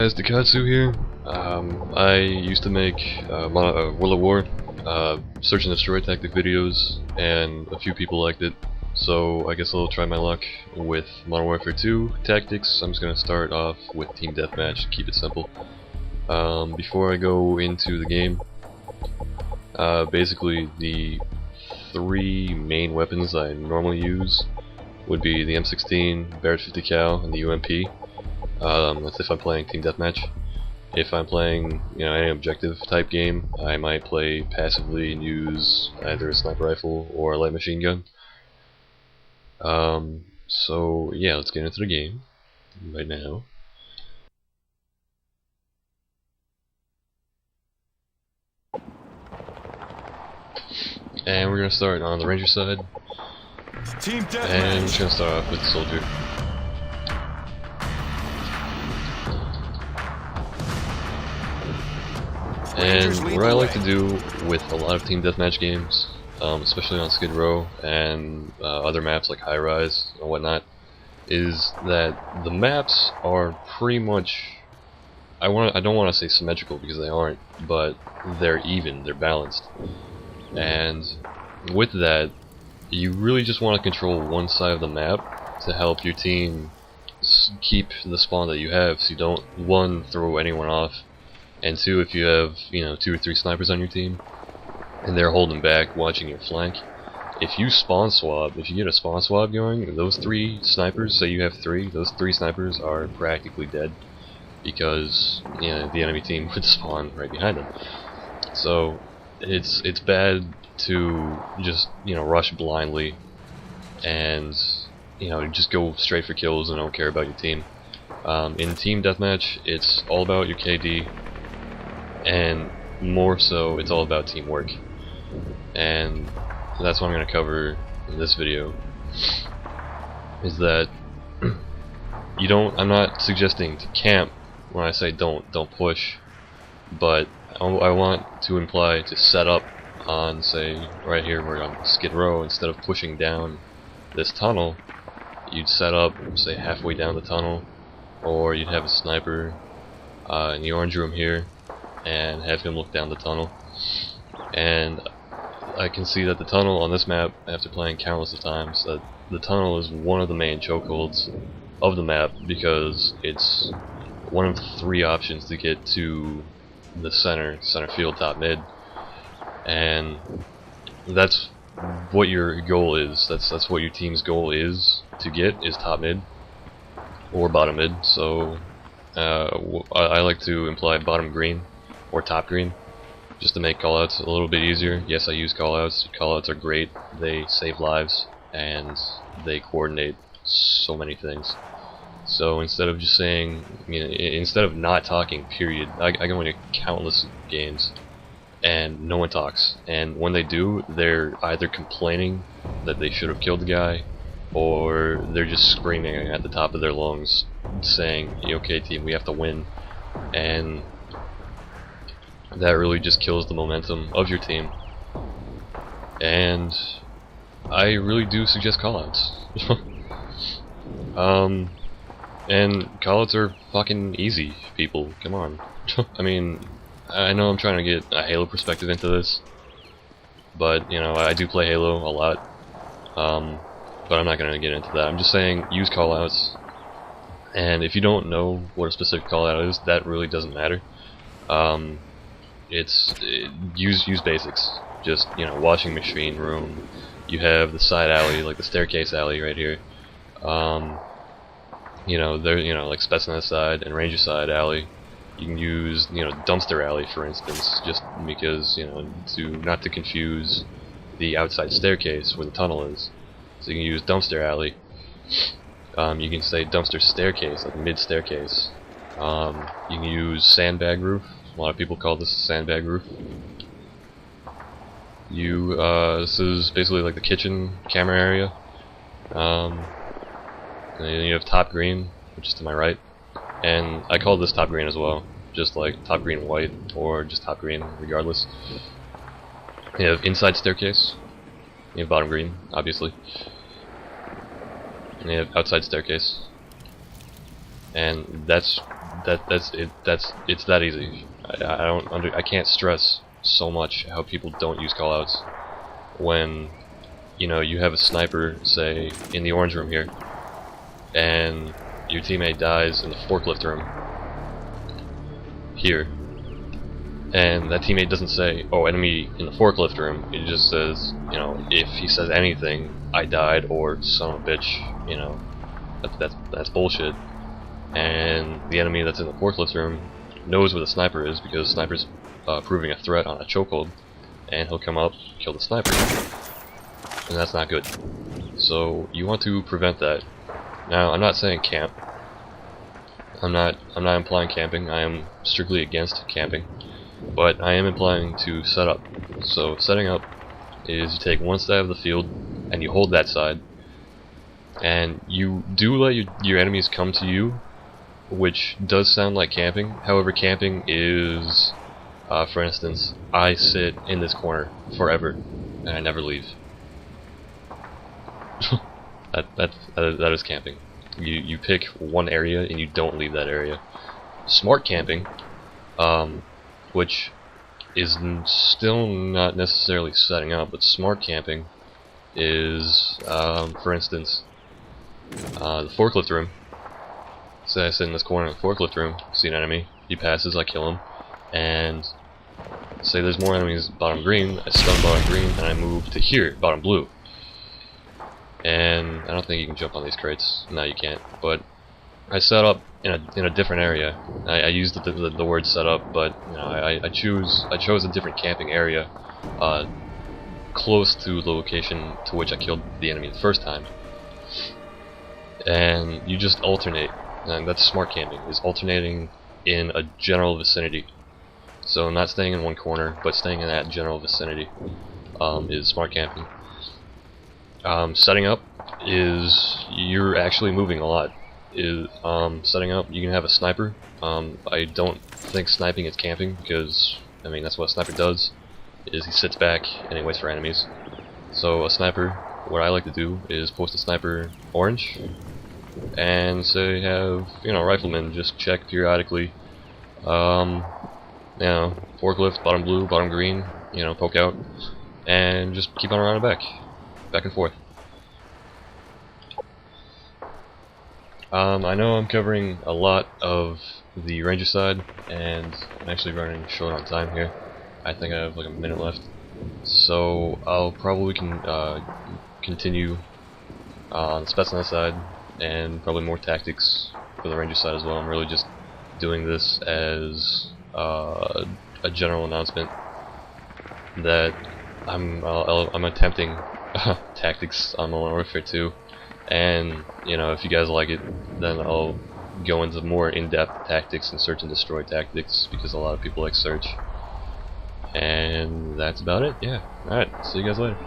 Guys, Dekatsu here. I used to make World of War, search and destroy tactic videos, and a few people liked it. So I guess I'll try my luck with Modern Warfare 2 tactics. I'm just gonna start off with Team Deathmatch, keep it simple. Before I go into the game, basically the three main weapons I normally use would be the M16, Barrett 50 cal, and the UMP. That's if I'm playing Team Deathmatch. If I'm playing, any objective type game, I might play passively and use either a sniper rifle or a light machine gun. So yeah, let's get into the game right now. And we're gonna start on the Ranger side. Team Deathmatch. And we're just gonna start off with the Soldier. And what I like to do with a lot of Team Deathmatch games, especially on Skidrow and other maps like High Rise and whatnot, is that the maps are pretty much, I don't want to say symmetrical because they aren't, but they're even, they're balanced. And with that, you really just want to control one side of the map to help your team keep the spawn that you have, so you don't, one, throw anyone off, and two, if you have, 2 or 3 snipers on your team, and they're holding back, watching your flank, if you spawn swap, if you get a spawn swap going, those 3 snipers, say you have 3, those 3 snipers are practically dead, because, the enemy team would spawn right behind them. So, it's bad to just, rush blindly, and, just go straight for kills and don't care about your team. In Team Deathmatch, it's all about your KD, and more so, it's all about teamwork. And that's what I'm going to cover in this video, is that I'm not suggesting to camp when I say don't push, but I want to imply to set up on, say, right here where I'm Skidrow, instead of pushing down this tunnel, you'd set up, say, halfway down the tunnel, or you'd have a sniper in the orange room here, and have him look down the tunnel. And I can see that the tunnel on this map, after playing countless of times, that the tunnel is one of the main chokeholds of the map, because it's one of 3 options to get to the center field, top mid, and that's what your goal is. That's what your team's goal is to get, is top mid or bottom mid. So I like to imply bottom green or top green, just to make callouts a little bit easier. Yes, I use callouts. Callouts are great. They save lives and they coordinate so many things. So instead of just saying, instead of not talking, period, I go into countless games and no one talks. And when they do, they're either complaining that they should have killed the guy, or they're just screaming at the top of their lungs, saying, "Okay, team, we have to win." And that really just kills the momentum of your team. And I really do suggest callouts. And callouts are fucking easy, people. Come on. I mean, I know I'm trying to get a Halo perspective into this, but I do play Halo a lot. But I'm not gonna get into that. I'm just saying, use callouts. And if you don't know what a specific callout is, that really doesn't matter. Use basics. Just washing machine room. You have the side alley, like the staircase alley right here. Like Spetsnaz side and Ranger side alley. You can use dumpster alley, for instance, just because not to confuse the outside staircase where the tunnel is. So you can use dumpster alley. You can say dumpster staircase, like mid staircase. You can use sandbag roof. A lot of people call this a sandbag roof. This is basically like the kitchen camera area. And then you have top green, which is to my right. And I call this top green as well, just like top green white, or just top green, regardless. You have inside staircase. You have bottom green, obviously. And you have outside staircase. And that's that's it. It's that easy. I can't stress so much how people don't use callouts when you have a sniper, say, in the orange room here, and your teammate dies in the forklift room here, and that teammate doesn't say, "Oh, enemy in the forklift room." It just says, if he says anything, "I died," or "son of a bitch," that's bullshit. And the enemy that's in the forklift room knows where the sniper is, because the sniper's proving a threat on a chokehold, and he'll come up, kill the sniper, and that's not good. So you want to prevent that. Now, I'm not saying camp. I'm not implying camping. I am strictly against camping, but I am implying to set up. So setting up is you take one side of the field and you hold that side, and you do let your enemies come to you, which does sound like camping. However, camping is, for instance, I sit in this corner forever and I never leave. that is camping. You pick one area and you don't leave that area. Smart camping, which is still not necessarily setting up, but smart camping is, for instance, the forklift room. Say I sit in this corner of the forklift room, see an enemy, he passes, I kill him, and say there's more enemies bottom green, I stun bottom green, and I move to here, bottom blue. And I don't think you can jump on these crates. No, you can't. But I set up in a different area. I used the word set up, but I chose a different camping area, close to the location to which I killed the enemy the first time. And you just alternate. And that's smart camping, is alternating in a general vicinity. So not staying in one corner, but staying in that general vicinity is smart camping. Setting up is you're actually moving a lot. Setting up, you can have a sniper. I don't think sniping is camping, because that's what a sniper does, is he sits back and he waits for enemies. So a sniper, what I like to do is post a sniper orange, and say have riflemen just check periodically. Forklift bottom blue, bottom green, poke out, and just keep on running back and forth. I know I'm covering a lot of the ranger side, and I'm actually running short on time here. I think I have like a minute left, so I'll probably continue on the Spetsnaz side, and probably more tactics for the ranger side as well. I'm really just doing this as a general announcement that I'm attempting tactics on Modern Warfare 2, and if you guys like it, then I'll go into more in-depth tactics and search and destroy tactics, because a lot of people like search. And that's about it. Yeah. Alright, see you guys later.